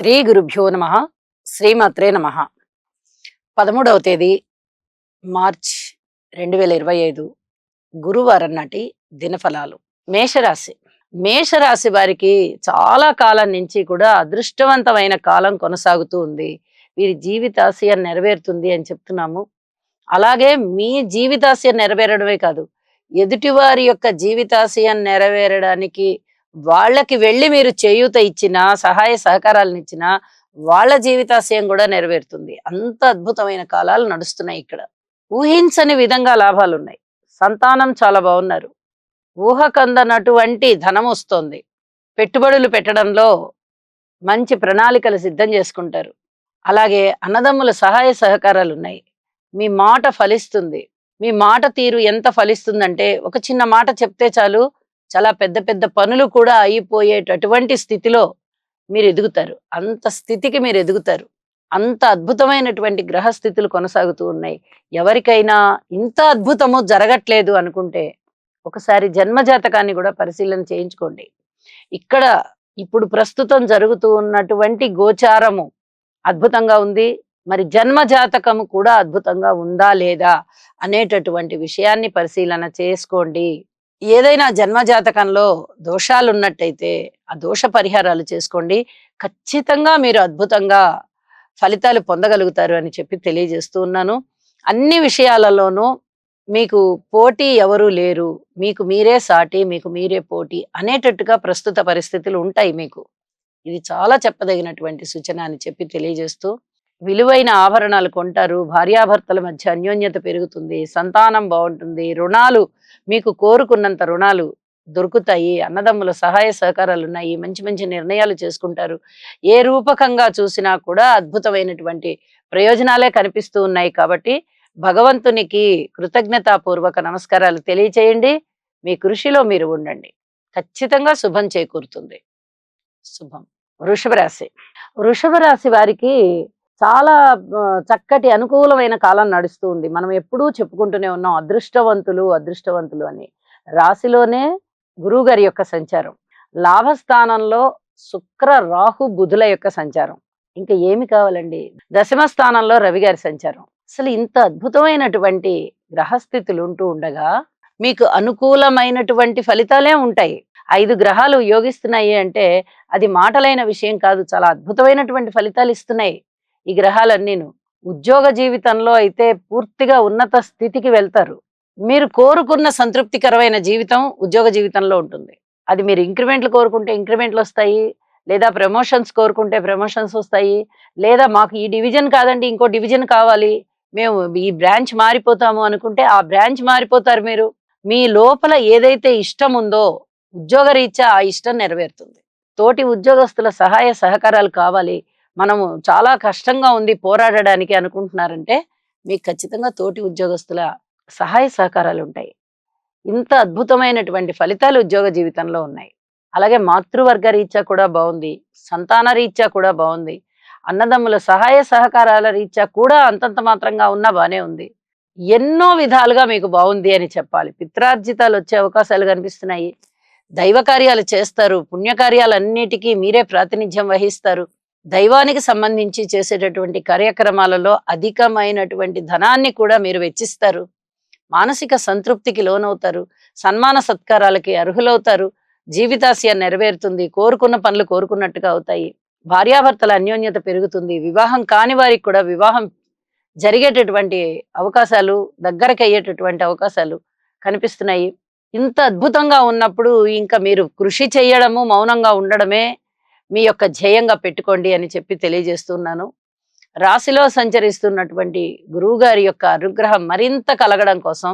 శ్రీ గురుభ్యో నమ. శ్రీమాత్రే నమ. 13వ తేదీ మార్చ్ 2025 గురువారం నాటి దినఫలాలు. మేషరాశి. మేషరాశి వారికి చాలా కాలం నుంచి కూడా అదృష్టవంతమైన కాలం కొనసాగుతూ ఉంది. వీరి జీవితాశయం నెరవేరుతుంది అని చెప్తున్నాము. అలాగే మీ జీవితాశయం నెరవేరడమే కాదు, ఎదుటివారి యొక్క జీవితాశయం నెరవేరడానికి వాళ్ళకి వెళ్ళి మీరు చేయూత ఇచ్చినా, సహాయ సహకారాలను ఇచ్చినా వాళ్ళ జీవితాశయం కూడా నెరవేరుతుంది. అంత అద్భుతమైన కాలాలు నడుస్తున్నాయి ఇక్కడ. ఊహించని విధంగా లాభాలున్నాయి. సంతానం చాలా బాగున్నారు. ఊహకందనటువంటి ధనం వస్తోంది. పెట్టుబడులు పెట్టడంలో మంచి ప్రణాళికలు సిద్ధం చేసుకుంటారు. అలాగే అన్నదమ్ముల సహాయ సహకారాలు ఉన్నాయి. మీ మాట ఫలిస్తుంది. మీ మాట తీరు ఎంత ఫలిస్తుందంటే, ఒక చిన్న మాట చెప్తే చాలు, చాలా పెద్ద పెద్ద పనులు కూడా అయిపోయేటటువంటి స్థితిలో మీరు ఎదుగుతారు. అంత స్థితికి మీరు ఎదుగుతారు. అంత అద్భుతమైనటువంటి గ్రహస్థితులు కొనసాగుతూ ఉన్నాయి. ఎవరికైనా ఇంత అద్భుతము జరగట్లేదు అనుకుంటే ఒకసారి జన్మజాతకాన్ని కూడా పరిశీలన చేయించుకోండి. ఇక్కడ ఇప్పుడు ప్రస్తుతం జరుగుతూ ఉన్నటువంటి గోచారము అద్భుతంగా ఉంది. మరి జన్మజాతకము కూడా అద్భుతంగా ఉందా లేదా అనేటటువంటి విషయాన్ని పరిశీలన చేసుకోండి. ఏదైనా జన్మజాతకంలో దోషాలు ఉన్నట్టయితే ఆ దోష పరిహారాలు చేసుకోండి. ఖచ్చితంగా మీరు అద్భుతంగా ఫలితాలు పొందగలుగుతారు అని చెప్పి తెలియజేస్తూ ఉన్నాను. అన్ని విషయాలలోనూ మీకు పోటీ ఎవరూ లేరు, మీకు మీరే సాటి, మీకు మీరే పోటీ అనేటట్టుగా ప్రస్తుత పరిస్థితులు ఉంటాయి మీకు. ఇది చాలా చెప్పదగినటువంటి సూచన అని చెప్పి తెలియజేస్తూ, విలువైన ఆభరణాలు కొంటారు. భార్యాభర్తల మధ్య అన్యోన్యత పెరుగుతుంది. సంతానం బాగుంటుంది. రుణాలు, మీకు కోరుకున్నంత రుణాలు దొరుకుతాయి. అన్నదమ్ముల సహాయ సహకారాలు ఉన్నాయి. మంచి మంచి నిర్ణయాలు చేసుకుంటారు. ఏ రూపకంగా చూసినా కూడా అద్భుతమైనటువంటి ప్రయోజనాలే కనిపిస్తూ ఉన్నాయి. కాబట్టి భగవంతునికి కృతజ్ఞతాపూర్వక నమస్కారాలు తెలియచేయండి. మీ కృషిలో మీరు ఉండండి. ఖచ్చితంగా శుభం చేకూరుతుంది. శుభం. వృషభ రాశి. వృషభ రాశి వారికి చాలా చక్కటి అనుకూలమైన కాలం నడుస్తూ ఉంది. మనం ఎప్పుడూ చెప్పుకుంటూనే ఉన్నాం, అదృష్టవంతులు అదృష్టవంతులు అని. రాశిలోనే గురువు గారి యొక్క సంచారం, లాభస్థానంలో శుక్ర రాహు బుధుల యొక్క సంచారం, ఇంకా ఏమి కావాలండి? దశమ స్థానంలో రవి గారి సంచారం. అసలు ఇంత అద్భుతమైనటువంటి గ్రహస్థితులు ఉంటూ ఉండగా మీకు అనుకూలమైనటువంటి ఫలితాలే ఉంటాయి. 5 గ్రహాలు యోగిస్తున్నాయి అంటే అది మాటలైన విషయం కాదు. చాలా అద్భుతమైనటువంటి ఫలితాలు ఇస్తున్నాయి ఈ గ్రహాలన్నీను. ఉద్యోగ జీవితంలో అయితే పూర్తిగా ఉన్నత స్థితికి వెళ్తారు. మీరు కోరుకున్న సంతృప్తికరమైన జీవితం ఉద్యోగ జీవితంలో ఉంటుంది. అది మీరు ఇంక్రిమెంట్లు కోరుకుంటే ఇంక్రిమెంట్లు వస్తాయి, లేదా ప్రమోషన్స్ కోరుకుంటే ప్రమోషన్స్ వస్తాయి, లేదా మాకు ఈ డివిజన్ కాదండి ఇంకో డివిజన్ కావాలి, మేము ఈ బ్రాంచ్ మారిపోతాము అనుకుంటే ఆ బ్రాంచ్ మారిపోతారు మీరు. మీ లోపల ఏదైతే ఇష్టం ఉందో ఉద్యోగ రీత్యా ఆ ఇష్టం నెరవేరుతుంది. తోటి ఉద్యోగస్తుల సహాయ సహకారాలు కావాలి, మనము చాలా కష్టంగా ఉంది పోరాడడానికి అనుకుంటున్నారంటే మీకు ఖచ్చితంగా తోటి ఉద్యోగస్తుల సహాయ సహకారాలు ఉంటాయి. ఇంత అద్భుతమైనటువంటి ఫలితాలు ఉద్యోగ జీవితంలో ఉన్నాయి. అలాగే మాతృవర్గ రీత్యా కూడా బాగుంది. సంతాన రీత్యా కూడా బాగుంది. అన్నదమ్ముల సహాయ సహకారాల రీత్యా కూడా అంతంత మాత్రంగా ఉన్నా బానే ఉంది. ఎన్నో విధాలుగా మీకు బాగుంది అని చెప్పాలి. పిత్రార్జితాలు వచ్చే అవకాశాలు కనిపిస్తున్నాయి. దైవ కార్యాలు చేస్తారు. పుణ్యకార్యాలన్నిటికీ మీరే ప్రాతినిధ్యం వహిస్తారు. దైవానికి సంబంధించి చేసేటటువంటి కార్యక్రమాలలో అధికమైనటువంటి ధనాన్ని కూడా మీరు వెచ్చిస్తారు. మానసిక సంతృప్తికి లోనవుతారు. సన్మాన సత్కారాలకి అర్హులవుతారు. జీవితాశయం నెరవేరుతుంది. కోరుకున్న పనులు కోరుకున్నట్టుగా అవుతాయి. భార్యాభర్తల అన్యోన్యత పెరుగుతుంది. వివాహం కాని వారికి కూడా వివాహం జరిగేటటువంటి అవకాశాలు, దగ్గరకు అయ్యేటటువంటి అవకాశాలు కనిపిస్తున్నాయి. ఇంత అద్భుతంగా ఉన్నప్పుడు ఇంకా మీరు కృషి చేయడము, మౌనంగా ఉండడమే మీ యొక్క ధ్యేయంగా పెట్టుకోండి అని చెప్పి తెలియజేస్తున్నాను. రాశిలో సంచరిస్తున్నటువంటి గురువు గారి యొక్క అనుగ్రహం మరింత కలగడం కోసం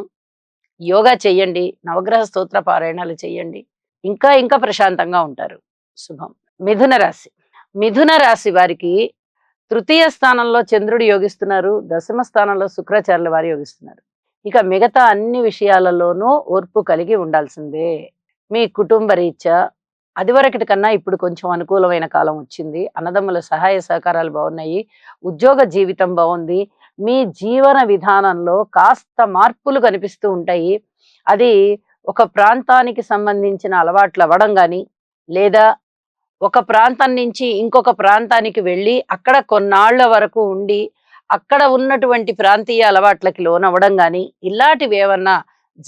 యోగా చెయ్యండి, నవగ్రహ స్తోత్ర పారాయణాలు చెయ్యండి. ఇంకా ఇంకా ప్రశాంతంగా ఉంటారు. శుభం. మిథున రాశి. మిథున రాశి వారికి తృతీయ స్థానంలో చంద్రుడు యోగిస్తున్నారు. దశమ స్థానంలో శుక్రాచార్యుల వారు యోగిస్తున్నారు. ఇక మిగతా అన్ని విషయాలలోనూ ఓర్పు కలిగి ఉండాల్సిందే. మీ కుటుంబ రీత్యా అదివరకటి కన్నా ఇప్పుడు కొంచెం అనుకూలమైన కాలం వచ్చింది. అన్నదమ్ముల సహాయ సహకారాలు బాగున్నాయి. ఉద్యోగ జీవితం బాగుంది. మీ జీవన విధానంలో కాస్త మార్పులు కనిపిస్తూ ఉంటాయి. అది ఒక ప్రాంతానికి సంబంధించిన అలవాట్లు అవ్వడం కానీ, లేదా ఒక ప్రాంతం నుంచి ఇంకొక ప్రాంతానికి వెళ్ళి అక్కడ కొన్నాళ్ల వరకు ఉండి అక్కడ ఉన్నటువంటి ప్రాంతీయ అలవాట్లకి లోనవ్వడం గాని ఇలాంటివి ఏమన్నా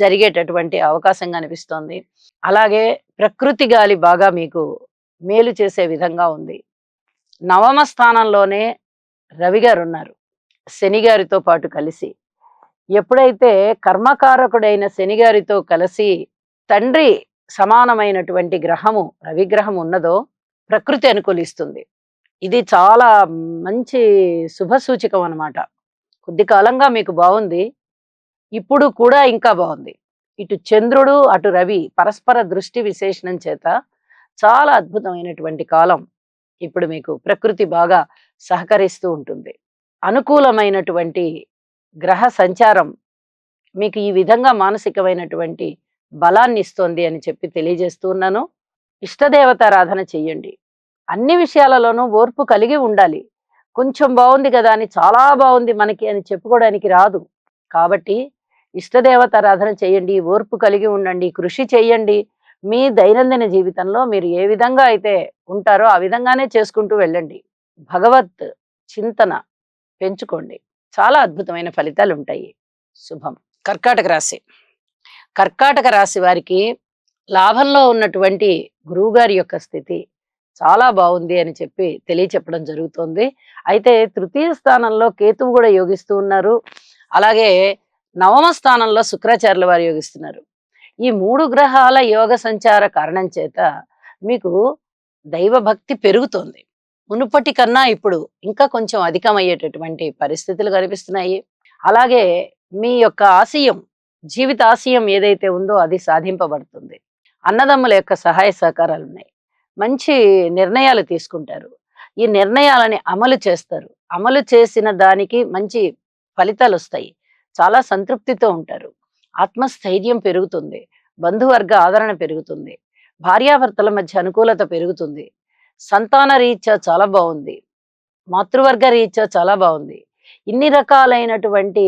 జరిగేటటువంటి అవకాశం కనిపిస్తోంది. అలాగే ప్రకృతి గాలి బాగా మీకు మేలు చేసే విధంగా ఉంది. నవమ స్థానంలోనే రవి గారున్నారు శని గారితో పాటు కలిసి. ఎప్పుడైతే కర్మకారకుడైన శని గారితో కలిసి తండ్రి సమానమైనటువంటి గ్రహము రవిగ్రహం ఉన్నదో ప్రకృతి అనుకూలిస్తుంది. ఇది చాలా మంచి శుభ సూచకం అన్నమాట. కొద్ది కాలంగా మీకు బాగుంది. ఇప్పుడు కూడా ఇంకా బాగుంది. ఇటు చంద్రుడు అటు రవి పరస్పర దృష్టి విశేషణం చేత చాలా అద్భుతమైనటువంటి కాలం. ఇప్పుడు మీకు ప్రకృతి బాగా సహకరిస్తూ ఉంటుంది. అనుకూలమైనటువంటి గ్రహ సంచారం మీకు ఈ విధంగా మానసికమైనటువంటి బలాన్ని ఇస్తోంది అని చెప్పి తెలియజేస్తూ ఉన్నాను. ఇష్టదేవతారాధన చెయ్యండి. అన్ని విషయాలలోనూ ఓర్పు కలిగి ఉండాలి. కొంచెం బాగుంది కదా అని చాలా బాగుంది మనకి అని చెప్పుకోవడానికి రాదు. కాబట్టి ఇష్టదేవతారాధన చేయండి, ఓర్పు కలిగి ఉండండి, కృషి చేయండి. మీ దైనందిన జీవితంలో మీరు ఏ విధంగా అయితే ఉంటారో ఆ విధంగానే చేసుకుంటూ వెళ్ళండి. భగవత్ చింతన పెంచుకోండి. చాలా అద్భుతమైన ఫలితాలు ఉంటాయి. శుభం. కర్కాటక రాశి. కర్కాటక రాశి వారికి లాభంలో ఉన్నటువంటి గురువుగారి యొక్క స్థితి చాలా బాగుంది అని చెప్పి తెలియచెప్పడం జరుగుతోంది. అయితే తృతీయ స్థానంలో కేతువు కూడా యోగిస్తూ ఉన్నారు. అలాగే నవమ స్థానంలో శుక్రాచార్యుల వారు యోగిస్తున్నారు. ఈ 3 గ్రహాల యోగ సంచార కారణం చేత మీకు దైవభక్తి పెరుగుతోంది. మునుపటి కన్నా ఇప్పుడు ఇంకా కొంచెం అధికమయ్యేటటువంటి పరిస్థితులు కనిపిస్తున్నాయి. అలాగే మీ యొక్క ఆశయం, జీవిత ఆశయం ఏదైతే ఉందో అది సాధింపబడుతుంది. అన్నదమ్ముల యొక్క సహాయ సహకారాలు ఉన్నాయి. మంచి నిర్ణయాలు తీసుకుంటారు. ఈ నిర్ణయాలని అమలు చేస్తారు. అమలు చేసిన దానికి మంచి ఫలితాలు వస్తాయి. చాలా సంతృప్తితో ఉంటారు. ఆత్మస్థైర్యం పెరుగుతుంది. బంధువర్గ ఆదరణ పెరుగుతుంది. భార్యాభర్తల మధ్య అనుకూలత పెరుగుతుంది. సంతాన రీత్యా చాలా బాగుంది. మాతృవర్గ రీత్యా చాలా బాగుంది. ఇన్ని రకాలైనటువంటి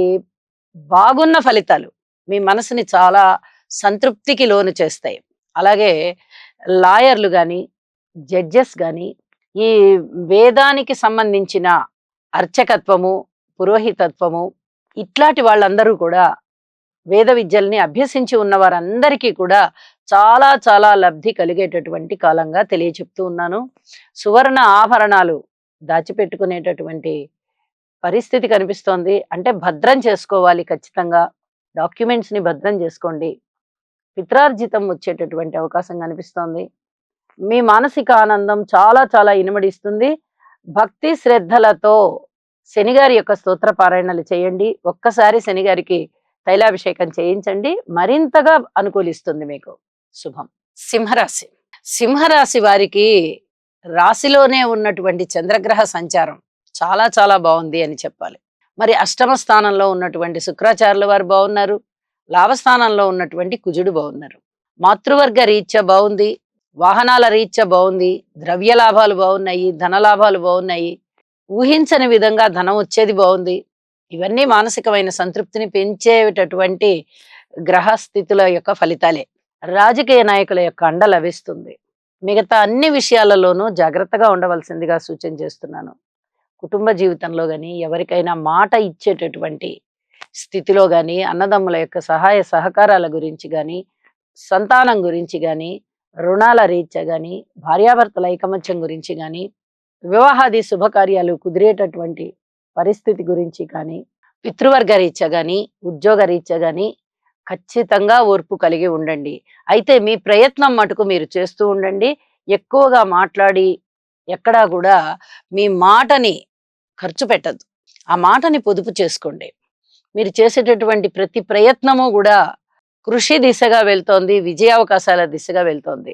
బాగున్న ఫలితాలు మీ మనసుని చాలా సంతృప్తికి లోను చేస్తాయి. అలాగే లాయర్లు కానీ జడ్జెస్ కానీ ఈ వేదానికి సంబంధించిన అర్చకత్వము, పురోహితత్వము ఇట్లాంటి వాళ్ళందరూ కూడా వేద విద్యల్ని అభ్యసించి ఉన్న వారందరికీ కూడా చాలా చాలా లబ్ధి కలిగేటటువంటి కాలంగా తెలియచెప్తూ ఉన్నాను. సువర్ణ ఆభరణాలు దాచిపెట్టుకునేటటువంటి పరిస్థితి కనిపిస్తోంది. అంటే భద్రం చేసుకోవాలి ఖచ్చితంగా. డాక్యుమెంట్స్ ని భద్రం చేసుకోండి. పిత్రార్జితం వచ్చేటటువంటి అవకాశం కనిపిస్తోంది. మీ మానసిక ఆనందం చాలా చాలా ఇనుమడిస్తుంది. భక్తి శ్రద్ధలతో శనిగారి యొక్క స్తోత్ర పారాయణలు చేయండి. ఒక్కసారి శనిగారికి తైలాభిషేకం చేయించండి. మరింతగా అనుకూలిస్తుంది మీకు. శుభం. సింహరాశి. సింహరాశి వారికి రాశిలోనే ఉన్నటువంటి చంద్రగ్రహ సంచారం చాలా చాలా బాగుంది అని చెప్పాలి. మరి అష్టమ స్థానంలో ఉన్నటువంటి శుక్రాచార్యుల వారు బాగున్నారు. లాభస్థానంలో ఉన్నటువంటి కుజుడు బాగున్నారు. మాతృవర్గ రీత్యా బాగుంది. వాహనాల రీత్యా బాగుంది. ద్రవ్య లాభాలు బాగున్నాయి. ధన లాభాలు బాగున్నాయి. ఊహించని విధంగా ధనం వచ్చేది బాగుంది. ఇవన్నీ మానసికమైన సంతృప్తిని పెంచేటటువంటి గ్రహ స్థితుల యొక్క ఫలితాలే. రాజకీయ నాయకుల యొక్క అండ లభిస్తుంది. మిగతా అన్ని విషయాలలోనూ జాగ్రత్తగా ఉండవలసిందిగా సూచన చేస్తున్నాను. కుటుంబ జీవితంలో గాని ఎవరికైనా మాట ఇచ్చేటటువంటి స్థితిలో గాని, అన్నదమ్ముల యొక్క సహాయ సహకారాల గురించి గాని, సంతానం గురించి గాని, రుణాల రీత్యా గాని, భార్యాభర్తల ఐకమత్యం గురించి గాని, వివాహాది శుభకార్యాలు కుదిరేటటువంటి పరిస్థితి గురించి కానీ, పితృవర్గ రీత్యా గాని, ఉద్యోగ రీత్యా గాని ఖచ్చితంగా ఓర్పు కలిగి ఉండండి. అయితే మీ ప్రయత్నం మటుకు మీరు చేస్తూ ఉండండి. ఎక్కువగా మాట్లాడి ఎక్కడా కూడా మీ మాటని ఖర్చు పెట్టద్దు. ఆ మాటని పొదుపు చేసుకోండి. మీరు చేసేటటువంటి ప్రతి ప్రయత్నము కూడా కృషి దిశగా వెళ్తోంది, విజయావకాశాల దిశగా వెళ్తోంది.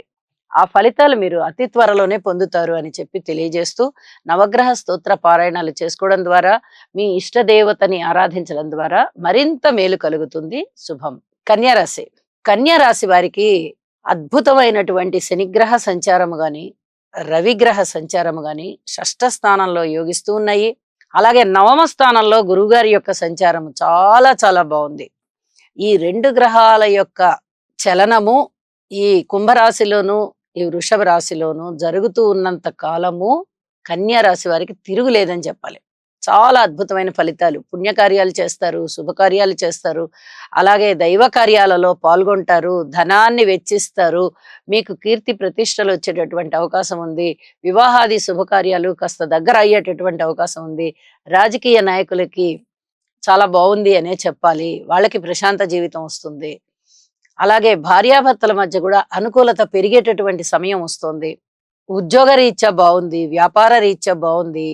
ఆ ఫలితాలు మీరు అతి త్వరలోనే పొందుతారు అని చెప్పి తెలియజేస్తూ, నవగ్రహ స్తోత్ర పారాయణాలు చేసుకోవడం ద్వారా, మీ ఇష్ట దేవతని ఆరాధించడం ద్వారా మరింత మేలు కలుగుతుంది. శుభం. కన్యారాశి. కన్యారాశి వారికి అద్భుతమైనటువంటి శనిగ్రహ సంచారము గాని, రవిగ్రహ సంచారము గాని షష్ఠ స్థానంలో యోగిస్తూ ఉన్నాయి. అలాగే నవమ స్థానంలో గురువుగారి యొక్క సంచారము చాలా చాలా బాగుంది. ఈ 2 గ్రహాల యొక్క చలనము ఈ కుంభరాశిలోను, ఈ వృషభ రాశిలోను జరుగుతూ ఉన్నంత కాలము కన్యా రాశి వారికి తిరుగులేదని చెప్పాలి. చాలా అద్భుతమైన ఫలితాలు. పుణ్యకార్యాలు చేస్తారు, శుభకార్యాలు చేస్తారు. అలాగే దైవ కార్యాలలో పాల్గొంటారు, ధనాన్ని వెచ్చిస్తారు. మీకు కీర్తి ప్రతిష్టలు వచ్చేటటువంటి అవకాశం ఉంది. వివాహాది శుభకార్యాలు కాస్త దగ్గర అయ్యేటటువంటి అవకాశం ఉంది. రాజకీయ నాయకులకి చాలా బాగుంది అనే చెప్పాలి. వాళ్ళకి ప్రశాంత జీవితం వస్తుంది. అలాగే భార్యాభర్తల మధ్య కూడా అనుకూలత పెరిగేటటువంటి సమయం వస్తుంది. ఉద్యోగ రీత్యా బాగుంది, వ్యాపార రీత్యా బాగుంది,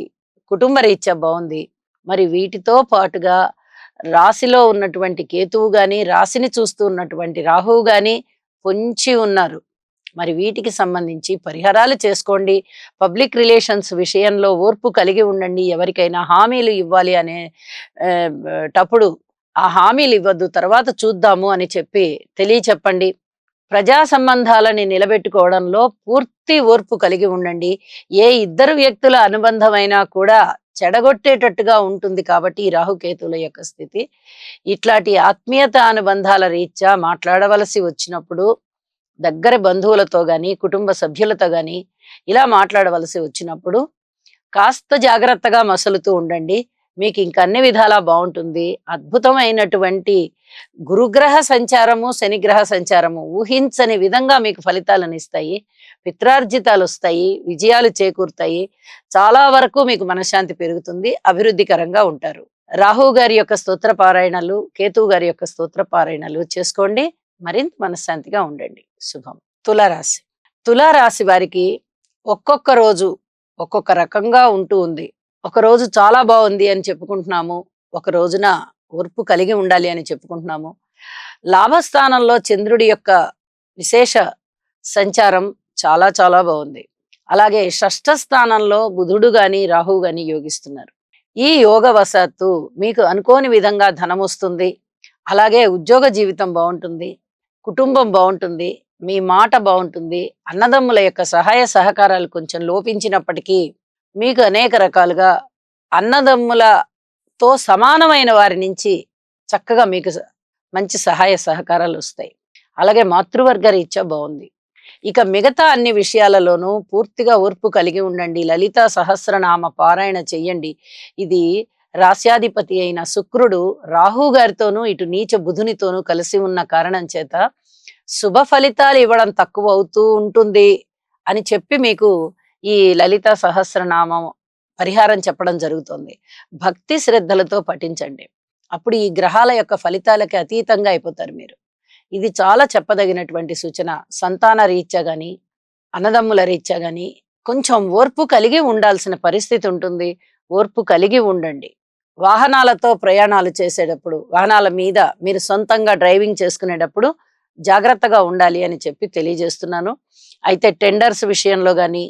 కుటుంబ రీత్యా బాగుంది. మరి వీటితో పాటుగా రాశిలో ఉన్నటువంటి కేతువు గాని, రాశిని చూస్తూ ఉన్నటువంటి రాహువు గాని పొంచి ఉన్నారు. మరి వీటికి సంబంధించి పరిహారాలు చేసుకోండి. పబ్లిక్ రిలేషన్స్ విషయంలో ఓర్పు కలిగి ఉండండి. ఎవరికైనా హామీలు ఇవ్వాలి అనే టప్పుడు ఆ హామీలు ఇవ్వద్దు, తర్వాత చూద్దాము అని చెప్పి తెలియచెప్పండి. ప్రజా సంబంధాలని నిలబెట్టుకోవడంలో పూర్తి ఓర్పు కలిగి ఉండండి. ఏ ఇద్దరు వ్యక్తుల అనుబంధమైనా కూడా చెడగొట్టేటట్టుగా ఉంటుంది కాబట్టి ఈ రాహుకేతువుల యొక్క స్థితి. ఇట్లాంటి ఆత్మీయత అనుబంధాల రీత్యా మాట్లాడవలసి వచ్చినప్పుడు దగ్గర బంధువులతో గాని, కుటుంబ సభ్యులతో గాని ఇలా మాట్లాడవలసి వచ్చినప్పుడు కాస్త జాగ్రత్తగా మసలుతూ ఉండండి. మీకు ఇంక అన్ని విధాలా బాగుంటుంది. అద్భుతమైనటువంటి గురుగ్రహ సంచారము, శనిగ్రహ సంచారము ఊహించని విధంగా మీకు ఫలితాలను ఇస్తాయి. పిత్రార్జితాలు వస్తాయి, విజయాలు చేకూరుతాయి. చాలా వరకు మీకు మనశ్శాంతి పెరుగుతుంది, అభివృద్ధికరంగా ఉంటారు. రాహు గారి యొక్క స్తోత్ర పారాయణలు, కేతువు గారి యొక్క స్తోత్ర పారాయణలు చేసుకోండి. మరింత మనశ్శాంతిగా ఉండండి. శుభం. తులారాశి. తులారాశి వారికి ఒక్కొక్క రోజు ఒక్కొక్క రకంగా ఉంటూ ఉంది. ఒక రోజు చాలా బాగుంది అని చెప్పుకుంటున్నాము, ఒక రోజున ఓర్పు కలిగి ఉండాలి అని చెప్పుకుంటున్నాము. లాభస్థానంలో చంద్రుడి యొక్క విశేష సంచారం చాలా చాలా బాగుంది. అలాగే షష్ఠ స్థానంలో బుధుడు గాని రాహువు గాని యోగిస్తున్నారు. ఈ యోగవశాత్తు మీకు అనుకోని విధంగా ధనం వస్తుంది. అలాగే ఉద్యోగ జీవితం బాగుంటుంది, కుటుంబం బాగుంటుంది, మీ మాట బాగుంటుంది. అన్నదమ్ముల యొక్క సహాయ సహకారాలు కొంచెం లోపించినప్పటికీ మీకు అనేక రకాలుగా అన్నదమ్ములతో సమానమైన వారి నుంచి చక్కగా మీకు మంచి సహాయ సహకారాలు వస్తాయి. అలాగే మాతృవర్గ రీత్యా బాగుంది. ఇక మిగతా అన్ని విషయాలలోనూ పూర్తిగా ఓర్పు కలిగి ఉండండి. లలితా సహస్రనామ పారాయణ చెయ్యండి. ఇది రాస్యాధిపతి అయిన శుక్రుడు రాహు గారితోనూ ఇటు నీచ బుధునితోనూ కలిసి ఉన్న కారణం చేత శుభ ఫలితాలు ఇవ్వడం తక్కువ అవుతూ ఉంటుంది అని చెప్పి మీకు ఈ లలితా సహస్రనామం పరిహారం చెప్పడం జరుగుతుంది. భక్తి శ్రద్ధలతో పఠించండి. అప్పుడు ఈ గ్రహాల యొక్క ఫలితాలకి అతీతంగా అయిపోతారు మీరు. ఇది చాలా చెప్పదగినటువంటి సూచన. సంతాన రీత్యా గాని, అన్నదమ్ముల రీత్యా గాని కొంచెం ఓర్పు కలిగి ఉండాల్సిన పరిస్థితి ఉంటుంది. ఓర్పు కలిగి ఉండండి. వాహనాలతో ప్రయాణాలు చేసేటప్పుడు, వాహనాల మీద మీరు సొంతంగా డ్రైవింగ్ చేసుకునేటప్పుడు జాగ్రత్తగా ఉండాలి అని చెప్పి తెలియజేస్తున్నాను. అయితే టెండర్స్ విషయంలో గాని,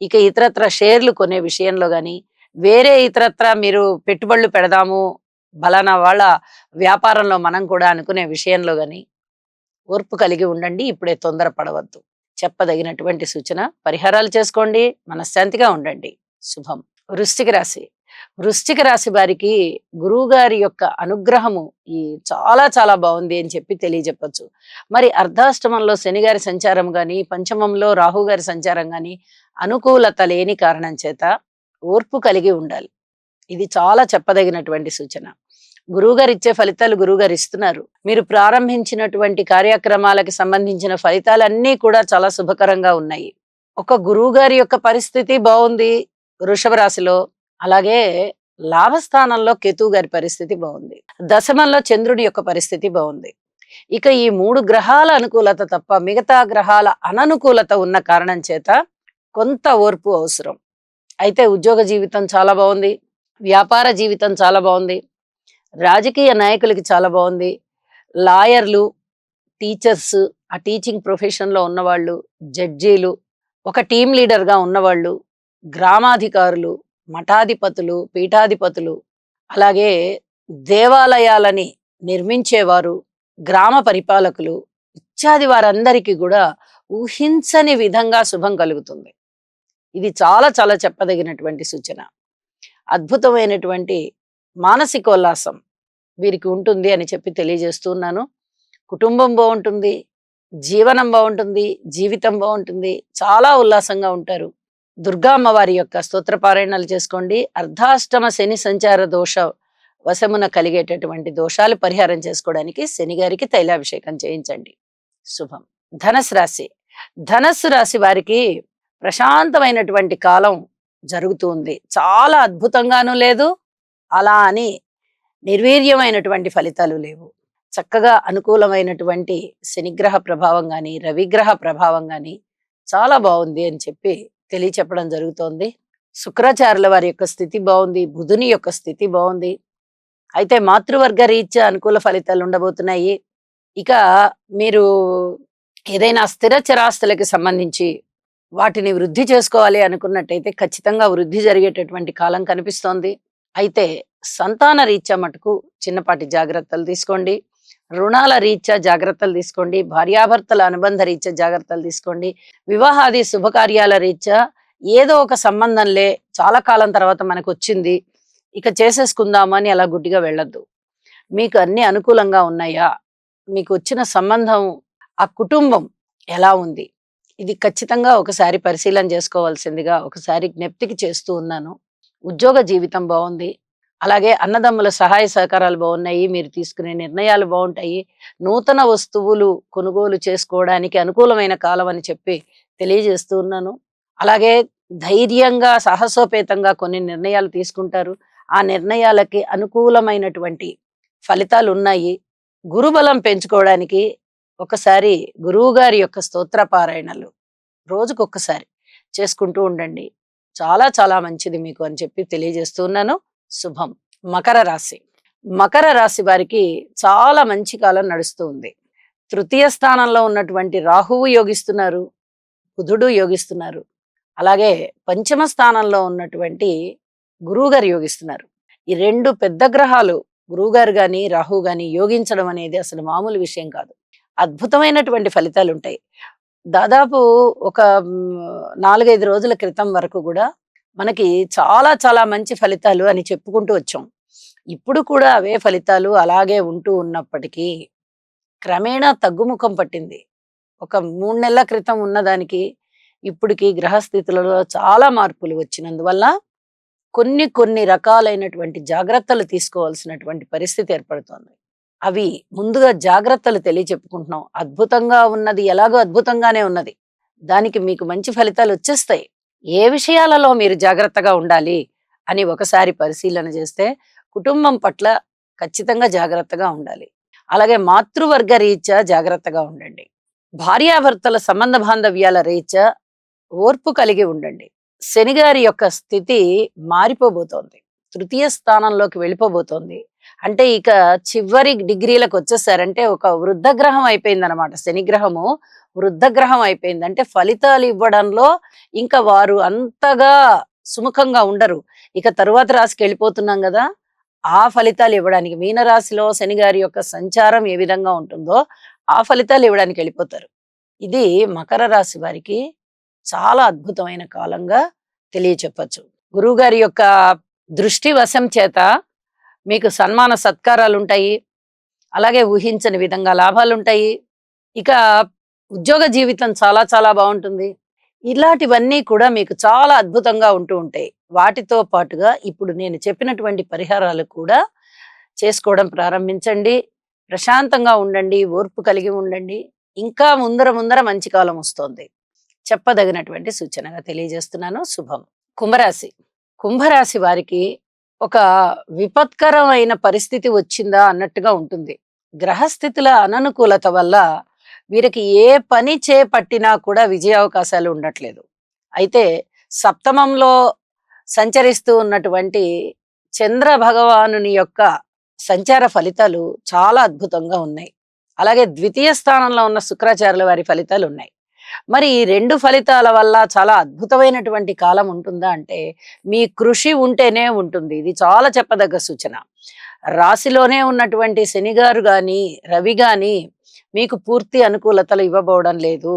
ఇక ఇతరత్ర షేర్లు కొనే విషయంలో గాని, వేరే ఇతరత్ర మీరు పెట్టుబడులు పెడదాము బలానా వాళ్ళ వ్యాపారంలో మనం కూడా అనుకునే విషయంలో గాని ఓర్పు కలిగి ఉండండి. ఇప్పుడే తొందరపడవద్దు. చెప్పదగినటువంటి సూచన. పరిహారాలు చేసుకోండి, మనశ్శాంతిగా ఉండండి. శుభం. వృశ్చిక రాశి. వృశ్చిక రాశి వారికి గురువు గారి యొక్క అనుగ్రహము ఈ చాలా చాలా బాగుంది అని చెప్పి తెలియజెప్పచ్చు. మరి అర్ధాష్టమంలో శని గారి సంచారం గాని, పంచమంలో రాహు గారి సంచారం గాని అనుకూలత లేని కారణం చేత ఓర్పు కలిగి ఉండాలి. ఇది చాలా చెప్పదగినటువంటి సూచన. గురువుగారు ఇచ్చే ఫలితాలు గురువుగారు ఇస్తున్నారు. మీరు ప్రారంభించినటువంటి కార్యక్రమాలకు సంబంధించిన ఫలితాలన్నీ కూడా చాలా శుభకరంగా ఉన్నాయి. ఒక గురువు గారి యొక్క పరిస్థితి బాగుంది వృషభ రాశిలో. అలాగే లాభస్థానంలో కేతువు గారి పరిస్థితి బాగుంది. దశమంలో చంద్రుడి యొక్క పరిస్థితి బాగుంది. ఇక ఈ 3 గ్రహాల అనుకూలత తప్ప మిగతా గ్రహాల అననుకూలత ఉన్న కారణం చేత కొంత ఓర్పు అవసరం. అయితే ఉద్యోగ జీవితం చాలా బాగుంది, వ్యాపార జీవితం చాలా బాగుంది, రాజకీయ నాయకులకి చాలా బాగుంది, లాయర్లు, టీచర్స్, ఆ టీచింగ్ ప్రొఫెషన్లో ఉన్నవాళ్ళు, జడ్జీలు, ఒక టీం లీడర్గా ఉన్నవాళ్ళు, గ్రామాధికారులు, మఠాధిపతులు, పీఠాధిపతులు, అలాగే దేవాలయాలని నిర్మించేవారు, గ్రామ పరిపాలకులు ఇత్యాది వారందరికీ కూడా ఊహించని విధంగా శుభం కలుగుతుంది. ఇది చాలా చాలా చెప్పదగినటువంటి సూచన. అద్భుతమైనటువంటి మానసికోల్లాసం వీరికి ఉంటుంది అని చెప్పి తెలియజేస్తున్నాను. కుటుంబం బాగుంటుంది, జీవనం బాగుంటుంది, జీవితం బాగుంటుంది, చాలా ఉల్లాసంగా ఉంటారు. దుర్గా అమ్మవారి యొక్క స్తోత్ర పారాయణాలు చేసుకోండి. అర్ధాష్టమ శని సంచార దోష వశమున కలిగేటటువంటి దోషాలు పరిహారం చేసుకోవడానికి శని గారికి తైలాభిషేకం చేయించండి. శుభం. ధనస్సు రాశి. ధనస్సు రాశి వారికి ప్రశాంతమైనటువంటి కాలం జరుగుతుంది. చాలా అద్భుతంగానూ లేదు, అలా అని నిర్వీర్యమైనటువంటి ఫలితాలు లేవు. చక్కగా అనుకూలమైనటువంటి శనిగ్రహ ప్రభావం గాని, రవిగ్రహ ప్రభావం గాని చాలా బాగుంది అని చెప్పి తెలియచెప్పడం జరుగుతోంది. శుక్రాచార్యుల వారి యొక్క స్థితి బాగుంది, బుధుని యొక్క స్థితి బాగుంది. అయితే మాతృవర్గ రీత్యా అనుకూల ఫలితాలు ఉండబోతున్నాయి. ఇక మీరు ఏదైనా స్థిర చరాస్తులకి సంబంధించి వాటిని వృద్ధి చేసుకోవాలి అనుకున్నట్టయితే ఖచ్చితంగా వృద్ధి జరిగేటటువంటి కాలం కనిపిస్తోంది. అయితే సంతాన రీత్యా మటుకు చిన్నపాటి జాగ్రత్తలు తీసుకోండి. రుణాల రీత్యా జాగ్రత్తలు తీసుకోండి. భార్యాభర్తల అనుబంధ రీత్యా జాగ్రత్తలు తీసుకోండి. వివాహాది శుభకార్యాల రీత్యా ఏదో ఒక సంబంధంలే చాలా కాలం తర్వాత మనకు వచ్చింది, ఇక చేసేసుకుందామని అలా గుడ్డిగా వెళ్ళొద్దు. మీకు అన్ని అనుకూలంగా ఉన్నాయా, మీకు వచ్చిన సంబంధం, ఆ కుటుంబం ఎలా ఉంది, ఇది ఖచ్చితంగా ఒకసారి పరిశీలన చేసుకోవాల్సిందిగా ఒకసారి జ్ఞప్తికి చేస్తూ ఉన్నాను. ఉద్యోగ జీవితం బాగుంది. అలాగే అన్నదమ్ముల సహాయ సహకారాలు బాగున్నాయి. మీరు తీసుకునే నిర్ణయాలు బాగుంటాయి. నూతన వస్తువులు కొనుగోలు చేసుకోవడానికి అనుకూలమైన కాలం అని చెప్పి తెలియజేస్తూ ఉన్నాను. అలాగే ధైర్యంగా సాహసోపేతంగా కొన్ని నిర్ణయాలు తీసుకుంటారు. ఆ నిర్ణయాలకి అనుకూలమైనటువంటి ఫలితాలు ఉన్నాయి. గురుబలం పెంచుకోవడానికి ఒకసారి గురువు గారి యొక్క స్తోత్ర పారాయణలు రోజుకొకసారి చేసుకుంటూ ఉండండి. చాలా చాలా మంచిది మీకు అని చెప్పి తెలియజేస్తూ ఉన్నాను. శుభం. మకర రాశి. మకర రాశి వారికి చాలా మంచి కాలం నడుస్తూ ఉంది. తృతీయ స్థానంలో ఉన్నటువంటి రాహువు యోగిస్తున్నారు, బుధుడు యోగిస్తున్నారు. అలాగే పంచమ స్థానంలో ఉన్నటువంటి గురువు గారు యోగిస్తున్నారు. ఈ రెండు పెద్ద గ్రహాలు గురువుగారు గాని రాహువు గాని యోగించడం అనేది అసలు మామూలు విషయం కాదు. అద్భుతమైనటువంటి ఫలితాలు ఉంటాయి. దాదాపు ఒక 4-5 రోజుల క్రితం వరకు కూడా మనకి చాలా చాలా మంచి ఫలితాలు అని చెప్పుకుంటూ వచ్చాం. ఇప్పుడు కూడా అవే ఫలితాలు అలాగే ఉంటూ ఉన్నప్పటికీ క్రమేణా తగ్గుముఖం పట్టింది. ఒక 3 నెలల క్రితం ఉన్నదానికి ఇప్పటికి గ్రహస్థితులలో చాలా మార్పులు వచ్చినందువల్ల కొన్ని రకాలైనటువంటి జాగ్రత్తలు తీసుకోవాల్సినటువంటి పరిస్థితి ఏర్పడుతోంది. అవి ముందుగా జాగ్రత్తలు తెలియచెప్పుకుంటున్నాం. అద్భుతంగా ఉన్నది ఎలాగో అద్భుతంగానే ఉన్నది, దానికి మీకు మంచి ఫలితాలు వచ్చేస్తాయి. ఏ విషయాలలో మీరు జాగ్రత్తగా ఉండాలి అని ఒకసారి పరిశీలన చేస్తే కుటుంబం పట్ల ఖచ్చితంగా జాగ్రత్తగా ఉండాలి. అలాగే మాతృవర్గ రీత్యా జాగ్రత్తగా ఉండండి. భార్యాభర్తల సంబంధ బాంధవ్యాల రీత్యా ఓర్పు కలిగి ఉండండి. శనిగారి యొక్క స్థితి మారిపోబోతోంది, తృతీయ స్థానంలోకి వెళ్ళిపోబోతోంది. అంటే ఇక చివరి డిగ్రీలకు వచ్చేసారంటే ఒక వృద్ధగ్రహం అయిపోయింది అనమాట. శనిగ్రహము వృద్ధగ్రహం అయిపోయింది అంటే ఫలితాలు ఇవ్వడంలో ఇంకా వారు అంతగా సుముఖంగా ఉండరు. ఇక తరువాత రాశికి వెళ్ళిపోతున్నాం కదా, ఆ ఫలితాలు ఇవ్వడానికి మీనరాశిలో శనిగారి యొక్క సంచారం ఏ విధంగా ఉంటుందో ఆ ఫలితాలు ఇవ్వడానికి వెళ్ళిపోతారు. ఇది మకర రాశి వారికి చాలా అద్భుతమైన కాలంగా తెలియచెప్పచ్చు. గురువుగారి యొక్క దృష్టి వశం చేత మీకు సన్మాన సత్కారాలు ఉంటాయి. అలాగే ఊహించని విధంగా లాభాలు ఉంటాయి. ఇక ఉద్యోగ జీవితం చాలా చాలా బాగుంటుంది. ఇలాంటివన్నీ కూడా మీకు చాలా అద్భుతంగా ఉంటూ ఉంటాయి. వాటితో పాటుగా ఇప్పుడు నేను చెప్పినటువంటి పరిహారాలు కూడా చేసుకోవడం ప్రారంభించండి. ప్రశాంతంగా ఉండండి, ఓర్పు కలిగి ఉండండి. ఇంకా ముందర మంచి కాలం వస్తోంది. చెప్పదగినటువంటి సూచనగా తెలియజేస్తున్నాను. శుభం. కుంభరాశి. కుంభరాశి వారికి ఒక విపత్కరమైన పరిస్థితి వచ్చిందా అన్నట్టుగా ఉంటుంది. గ్రహస్థితుల అననుకూలత వల్ల వీరికి ఏ పని చేపట్టినా కూడా విజయావకాశాలు ఉండట్లేదు. అయితే సప్తమంలో సంచరిస్తూ ఉన్నటువంటి చంద్ర భగవానుని యొక్క సంచార ఫలితాలు చాలా అద్భుతంగా ఉన్నాయి. అలాగే ద్వితీయ స్థానంలో ఉన్న శుక్రాచార్యుల వారి ఫలితాలు ఉన్నాయి. మరి ఈ 2 ఫలితాల వల్ల చాలా అద్భుతమైనటువంటి కాలం ఉంటుందా అంటే మీ కృషి ఉంటేనే ఉంటుంది. ఇది చాలా చెప్పదగ్గ సూచన. రాశిలోనే ఉన్నటువంటి శనిగారు గాని రవి గాని మీకు పూర్తి అనుకూలతలు ఇవ్వబోవడం లేదు.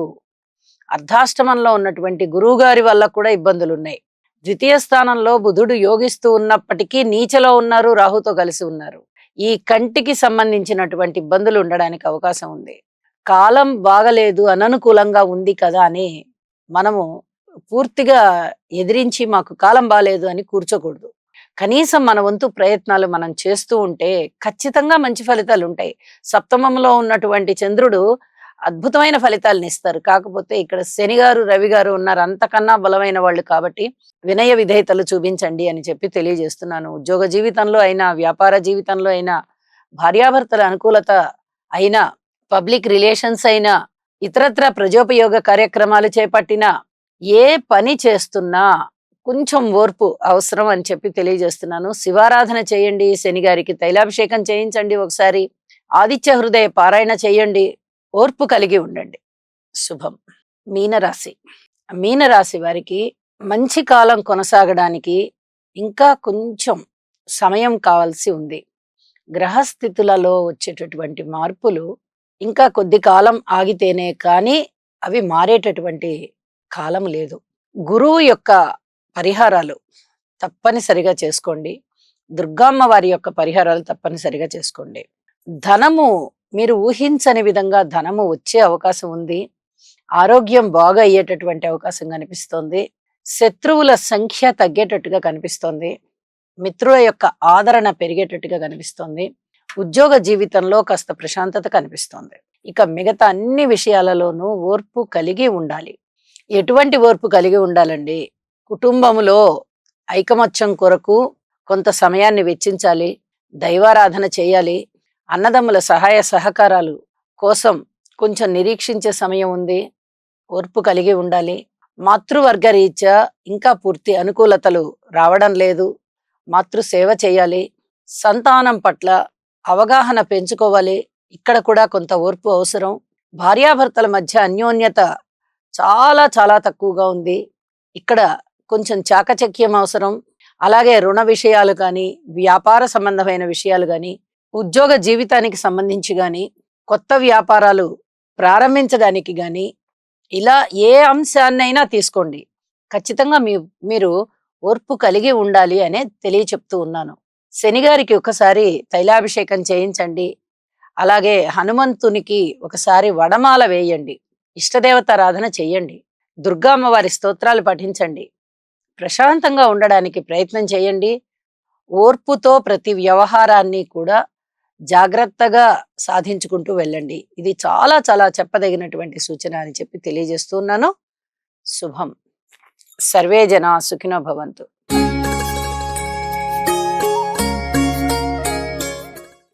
అర్ధాష్టమంలో ఉన్నటువంటి గురువు గారి వల్ల కూడా ఇబ్బందులు ఉన్నాయి. ద్వితీయ స్థానంలో బుధుడు యోగిస్తూ ఉన్నప్పటికీ నీచలో ఉన్నారు, రాహుతో కలిసి ఉన్నారు. ఈ కంటికి సంబంధించినటువంటి ఇబ్బందులు ఉండడానికి అవకాశం ఉంది. కాలం బాగలేదు, అననుకూలంగా ఉంది కదా అని మనము పూర్తిగా ఎదిరించి మాకు కాలం బాలేదు అని కూర్చోకూడదు. కనీసం మన వంతు ప్రయత్నాలు మనం చేస్తూ ఉంటే ఖచ్చితంగా మంచి ఫలితాలుంటాయి. సప్తమంలో ఉన్నటువంటి చంద్రుడు అద్భుతమైన ఫలితాలనిస్తారు. కాకపోతే ఇక్కడ శని గారు, రవి గారు ఉన్నారు. అంతకన్నా బలమైన వాళ్ళు కాబట్టి వినయ విధేయతలు చూపించండి అని చెప్పి తెలియజేస్తున్నాను. ఉద్యోగ జీవితంలో అయినా, వ్యాపార జీవితంలో అయినా, భార్యాభర్తల అనుకూలత అయినా, పబ్లిక్ రిలేషన్స్ అయినా, ఇతరత్రా ప్రజోపయోగ కార్యక్రమాలు చేపట్టినా, ఏ పని చేస్తున్నా కొంచెం ఓర్పు అవసరం అని చెప్పి తెలియజేస్తున్నాను. శివారాధన చేయండి, శని గారికి తైలాభిషేకం చేయించండి ఒకసారి, ఆదిత్య హృదయ పారాయణ చేయండి, ఓర్పు కలిగి ఉండండి. శుభం. మీనరాశి. మీనరాశి వారికి మంచి కాలం కొనసాగడానికి ఇంకా కొంచెం సమయం కావాల్సి ఉంది. గ్రహస్థితులలో వచ్చేటటువంటి మార్పులు ఇంకా కొద్ది కాలం ఆగితేనే కానీ అవి మారేటటువంటి కాలం లేదు. గురువు యొక్క పరిహారాలు తప్పనిసరిగా చేసుకోండి. దుర్గామ్మ వారి యొక్క పరిహారాలు తప్పనిసరిగా చేసుకోండి. ధనము మీరు ఊహించని విధంగా ధనము వచ్చే అవకాశం ఉంది. ఆరోగ్యం బాగా అయ్యేటటువంటి అవకాశం కనిపిస్తోంది. శత్రువుల సంఖ్య తగ్గేటట్టుగా కనిపిస్తోంది. మిత్రుల యొక్క ఆదరణ పెరిగేటట్టుగా కనిపిస్తోంది. ఉద్యోగ జీవితంలో కాస్త ప్రశాంతత కనిపిస్తోంది. ఇక మిగతా అన్ని విషయాలలోనూ ఓర్పు కలిగి ఉండాలి. ఎటువంటి ఓర్పు కలిగి ఉండాలండి? కుటుంబములో ఐకమత్యం కొరకు కొంత సమయాన్ని వెచ్చించాలి. దైవారాధన చేయాలి. అన్నదమ్ముల సహాయ సహకారాలు కోసం కొంచెం నిరీక్షించే సమయం ఉంది. ఓర్పు కలిగి ఉండాలి. మాతృవర్గ రీత్యా ఇంకా పూర్తి అనుకూలతలు రావడం లేదు. మాతృసేవ చేయాలి. సంతానం పట్ల అవగాహన పెంచుకోవాలి. ఇక్కడ కూడా కొంత ఓర్పు అవసరం. భార్యాభర్తల మధ్య అన్యోన్యత చాలా చాలా తక్కువగా ఉంది. ఇక్కడ కొంచెం చాకచక్యం అవసరం. అలాగే రుణ విషయాలు కానీ, వ్యాపార సంబంధమైన విషయాలు కానీ, ఉద్యోగ జీవితానికి సంబంధించి కానీ, కొత్త వ్యాపారాలు ప్రారంభించడానికి కానీ, ఇలా ఏ అంశాన్నైనా తీసుకోండి, ఖచ్చితంగా మీరు ఓర్పు కలిగి ఉండాలి అనే తెలియచెప్తూ ఉన్నాను. శనిగారికి ఒకసారి తైలాభిషేకం చేయించండి. అలాగే హనుమంతునికి ఒకసారి వడమాల వేయండి. ఇష్టదేవతారాధన చెయ్యండి. దుర్గామ్మవారి స్తోత్రాలు పఠించండి. ప్రశాంతంగా ఉండడానికి ప్రయత్నం చేయండి. ఓర్పుతో ప్రతి వ్యవహారాన్ని కూడా జాగ్రత్తగా సాధించుకుంటూ వెళ్ళండి. ఇది చాలా చాలా చెప్పదగినటువంటి సూచన అని చెప్పి తెలియజేస్తున్నాను. శుభం. సర్వే జనా సుఖినో భవంతు.